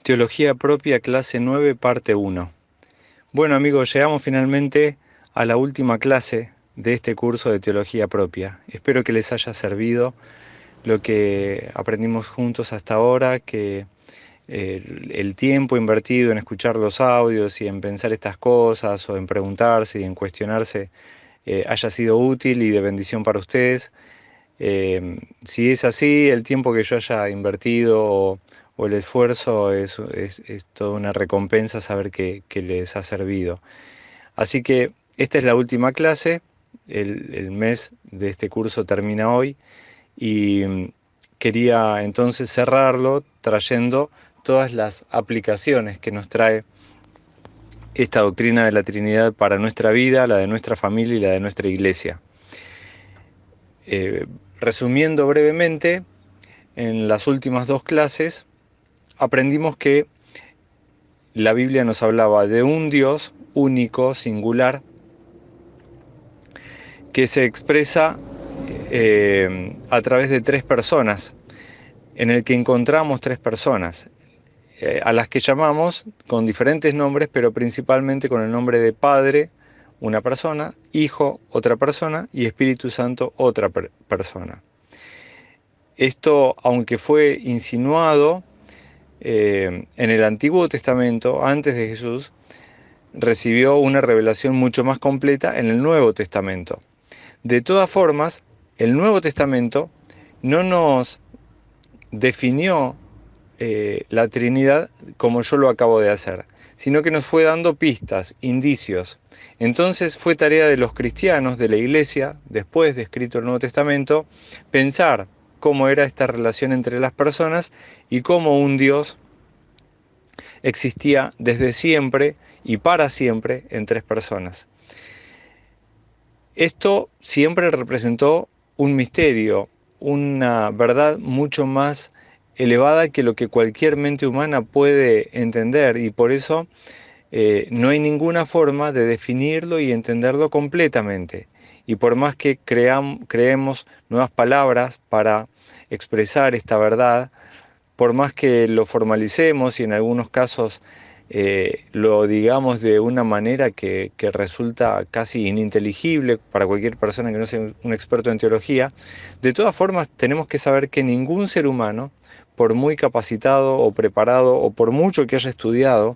Teología propia, clase 9, parte 1. Bueno amigos, llegamos finalmente a la última clase de este curso de Teología propia. Espero que les haya servido lo que aprendimos juntos hasta ahora, que el tiempo invertido en escuchar los audios y en pensar estas cosas o en preguntarse y en cuestionarse haya sido útil y de bendición para ustedes. Si es así, el tiempo que yo haya invertido o el esfuerzo es toda una recompensa saber que les ha servido. Así que esta es la última clase, el mes de este curso termina hoy y quería entonces cerrarlo trayendo todas las aplicaciones que nos trae esta doctrina de la Trinidad para nuestra vida, la de nuestra familia y la de nuestra iglesia. Resumiendo brevemente, en las últimas dos clases aprendimos que la Biblia nos hablaba de un Dios único, singular, que se expresa a través de tres personas, en el que encontramos tres personas, a las que llamamos con diferentes nombres, pero principalmente con el nombre de Padre, una persona, Hijo, otra persona, y Espíritu Santo, otra persona. Esto, aunque fue insinuado en el Antiguo Testamento, antes de Jesús, recibió una revelación mucho más completa en el Nuevo Testamento. De todas formas, el Nuevo Testamento no nos definió la Trinidad como yo lo acabo de hacer, sino que nos fue dando pistas, indicios. Entonces fue tarea de los cristianos, de la Iglesia, después de escrito el Nuevo Testamento, pensar cómo era esta relación entre las personas y cómo un Dios existía desde siempre y para siempre en tres personas. Esto siempre representó un misterio, una verdad mucho más elevada que lo que cualquier mente humana puede entender, y por eso no hay ninguna forma de definirlo y entenderlo completamente. Y por más que creemos nuevas palabras para expresar esta verdad, por más que lo formalicemos y en algunos casos lo digamos de una manera que resulta casi ininteligible para cualquier persona que no sea un experto en teología, de todas formas tenemos que saber que ningún ser humano, por muy capacitado o preparado o por mucho que haya estudiado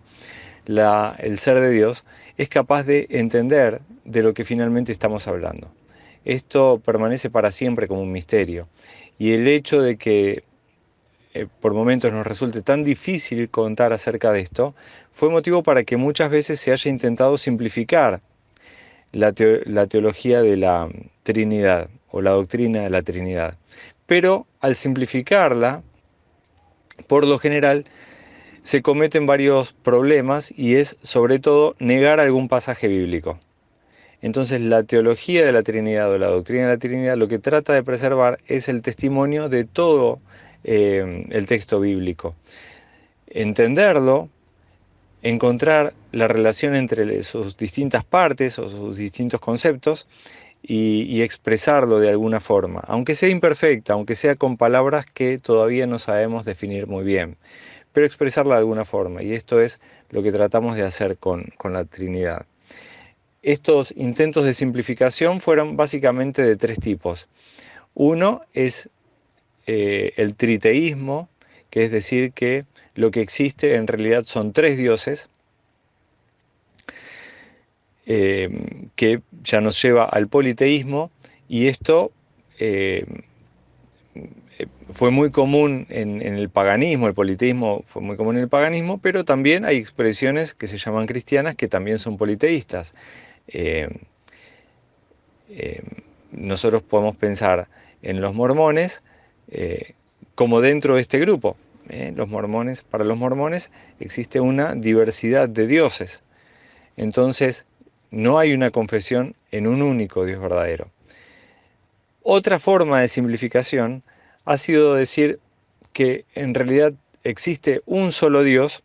el ser de Dios, es capaz de entender de lo que finalmente estamos hablando. Esto permanece para siempre como un misterio. Y el hecho de que por momentos nos resulte tan difícil contar acerca de esto, fue motivo para que muchas veces se haya intentado simplificar la teología de la Trinidad o la doctrina de la Trinidad. Pero al simplificarla, por lo general, se cometen varios problemas y es sobre todo negar algún pasaje bíblico. Entonces la teología de la Trinidad o la doctrina de la Trinidad lo que trata de preservar es el testimonio de todo el texto bíblico. Entenderlo, encontrar la relación entre sus distintas partes o sus distintos conceptos y expresarlo de alguna forma, aunque sea imperfecta, aunque sea con palabras que todavía no sabemos definir muy bien, pero expresarla de alguna forma, y esto es lo que tratamos de hacer con la Trinidad. Estos intentos de simplificación fueron básicamente de tres tipos. Uno es el triteísmo, que es decir que lo que existe en realidad son tres dioses, que ya nos lleva al politeísmo, y esto fue muy común en el paganismo, el politeísmo fue muy común en el paganismo, pero también hay expresiones que se llaman cristianas que también son politeístas. Eh, eh, Nosotros podemos pensar en los mormones como dentro de este grupo. Los mormones, para los mormones existe una diversidad de dioses. Entonces, no hay una confesión en un único Dios verdadero. Otra forma de simplificación ha sido decir que en realidad existe un solo Dios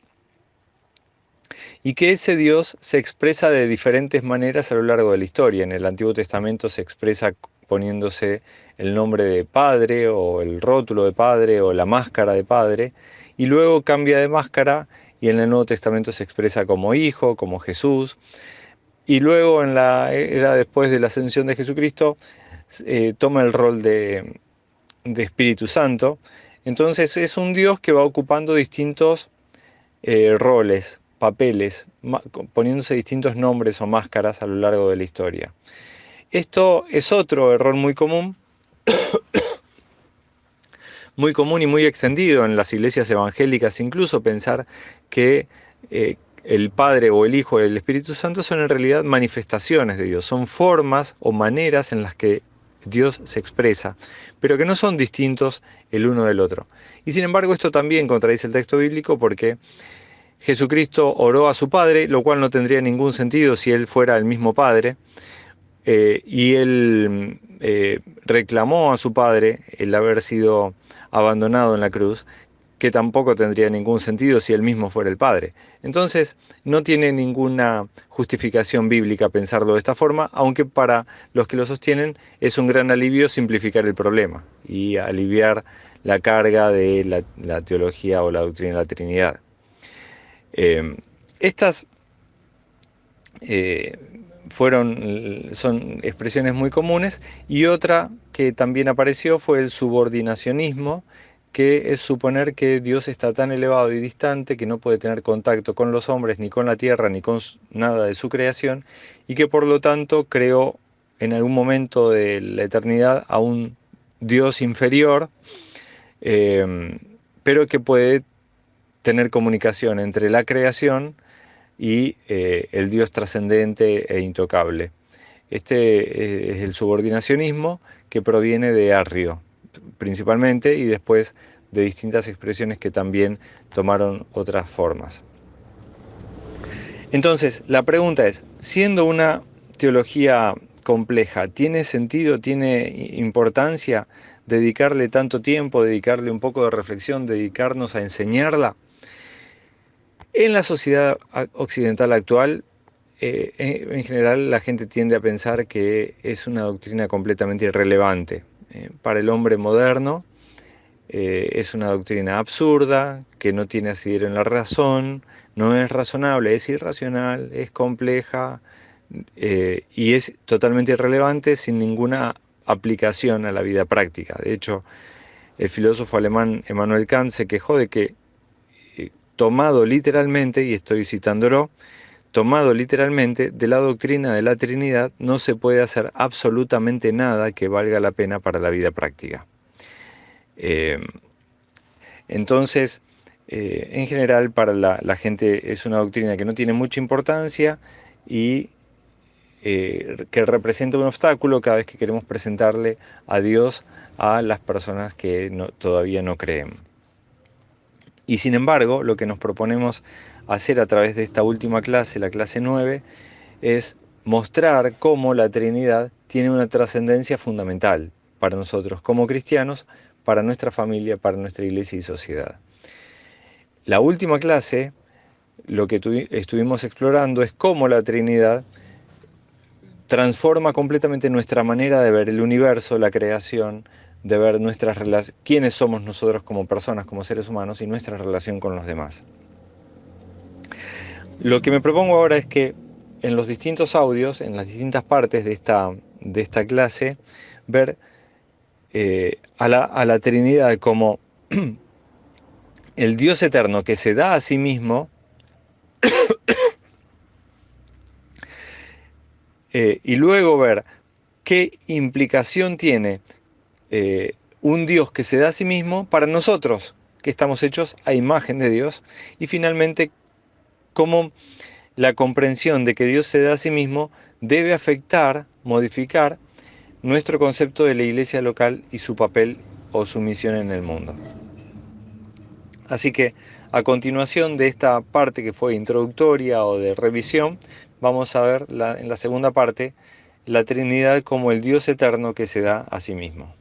y que ese Dios se expresa de diferentes maneras a lo largo de la historia. En el Antiguo Testamento se expresa poniéndose el nombre de Padre o el rótulo de Padre o la máscara de Padre, y luego cambia de máscara y en el Nuevo Testamento se expresa como Hijo, como Jesús, y luego en la era después de la ascensión de Jesucristo toma el rol de Espíritu Santo. Entonces es un Dios que va ocupando distintos roles, papeles, poniéndose distintos nombres o máscaras a lo largo de la historia. Esto es otro error muy común y muy extendido en las iglesias evangélicas, incluso pensar que el Padre o el Hijo y el Espíritu Santo son en realidad manifestaciones de Dios, son formas o maneras en las que Dios se expresa, pero que no son distintos el uno del otro. Y sin embargo esto también contradice el texto bíblico porque Jesucristo oró a su Padre, lo cual no tendría ningún sentido si Él fuera el mismo Padre, y Él reclamó a su Padre el haber sido abandonado en la cruz, que tampoco tendría ningún sentido si Él mismo fuera el Padre. Entonces, no tiene ninguna justificación bíblica pensarlo de esta forma, aunque para los que lo sostienen es un gran alivio simplificar el problema y aliviar la carga de la teología o la doctrina de la Trinidad. Estas son expresiones muy comunes, y otra que también apareció fue el subordinacionismo, que es suponer que Dios está tan elevado y distante que no puede tener contacto con los hombres, ni con la tierra, ni con nada de su creación, y que por lo tanto creó en algún momento de la eternidad a un Dios inferior, pero que puede tener comunicación entre la creación y el Dios trascendente e intocable. Este es el subordinacionismo, que proviene de Arrio principalmente, y después de distintas expresiones que también tomaron otras formas. Entonces, la pregunta es, siendo una teología compleja, ¿tiene sentido, tiene importancia dedicarle tanto tiempo, dedicarle un poco de reflexión, dedicarnos a enseñarla? En la sociedad occidental actual, en general la gente tiende a pensar que es una doctrina completamente irrelevante. Para el hombre moderno es una doctrina absurda, que no tiene asidero en la razón, no es razonable, es irracional, es compleja y es totalmente irrelevante sin ninguna aplicación a la vida práctica. De hecho, el filósofo alemán Immanuel Kant se quejó de que, tomado literalmente, y estoy citándolo, tomado literalmente, de la doctrina de la Trinidad no se puede hacer absolutamente nada que valga la pena para la vida práctica. Entonces, en general, para la gente es una doctrina que no tiene mucha importancia y que representa un obstáculo cada vez que queremos presentarle a Dios a las personas que todavía no creen. Y sin embargo, lo que nos proponemos hacer a través de esta última clase, la clase 9, es mostrar cómo la Trinidad tiene una trascendencia fundamental para nosotros como cristianos, para nuestra familia, para nuestra iglesia y sociedad. La última clase, lo que estuvimos explorando es cómo la Trinidad transforma completamente nuestra manera de ver el universo, la creación, de ver nuestras relaciones, quiénes somos nosotros como personas, como seres humanos, y nuestra relación con los demás. Lo que me propongo ahora es que en los distintos audios, en las distintas partes de esta clase, ver a la Trinidad como el Dios eterno que se da a sí mismo, y luego ver qué implicación tiene un Dios que se da a sí mismo para nosotros, que estamos hechos a imagen de Dios, y finalmente cómo la comprensión de que Dios se da a sí mismo debe afectar, modificar nuestro concepto de la iglesia local y su papel o su misión en el mundo. Así que a continuación de esta parte que fue introductoria o de revisión, vamos a ver en la segunda parte la Trinidad como el Dios eterno que se da a sí mismo.